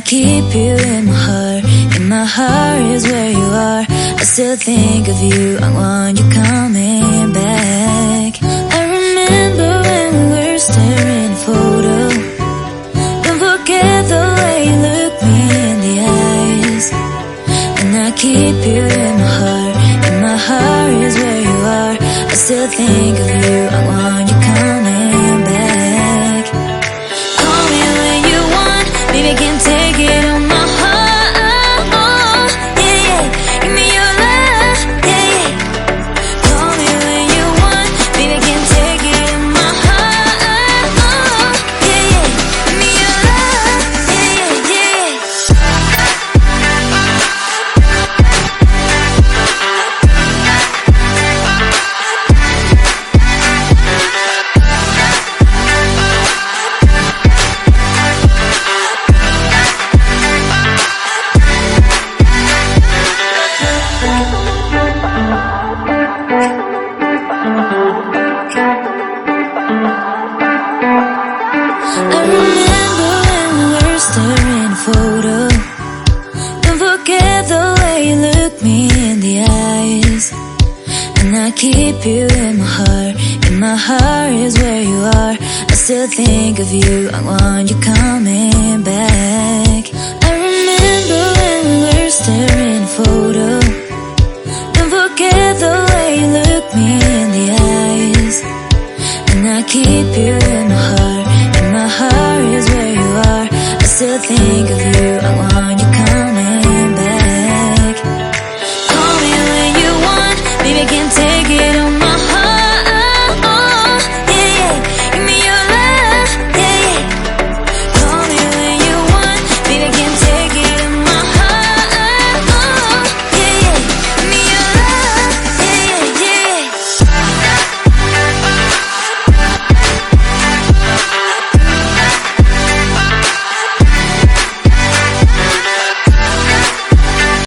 keep you in my heart. In my heart is where you are. I still think of you. I want you coming back. I remember when we were staring at a photo. Don't forget the way you look me in the eyes. And I keep you in my heart. In my heart is where you are. I still think of you. I want you coming back. Call me when you want. Baby, I can take it on my heart. Yeah, yeah. Give me your love. Yeah, yeah. Call me when you want. Baby, I can take it on my heart. Yeah, yeah. Give me your love. Yeah, yeah, I remember when we were staring at a photo. Don't forget the way you look me in the eyes. And I keep you in my heart. In my heart is where you are. I still think of you. I want you coming back. I remember when we were staring at a photo. Don't forget the way you look me in the eyes. And I keep you in my heart. In my heart is where you are. I still think of you. I want you coming back. Call me when you want. Baby, I can take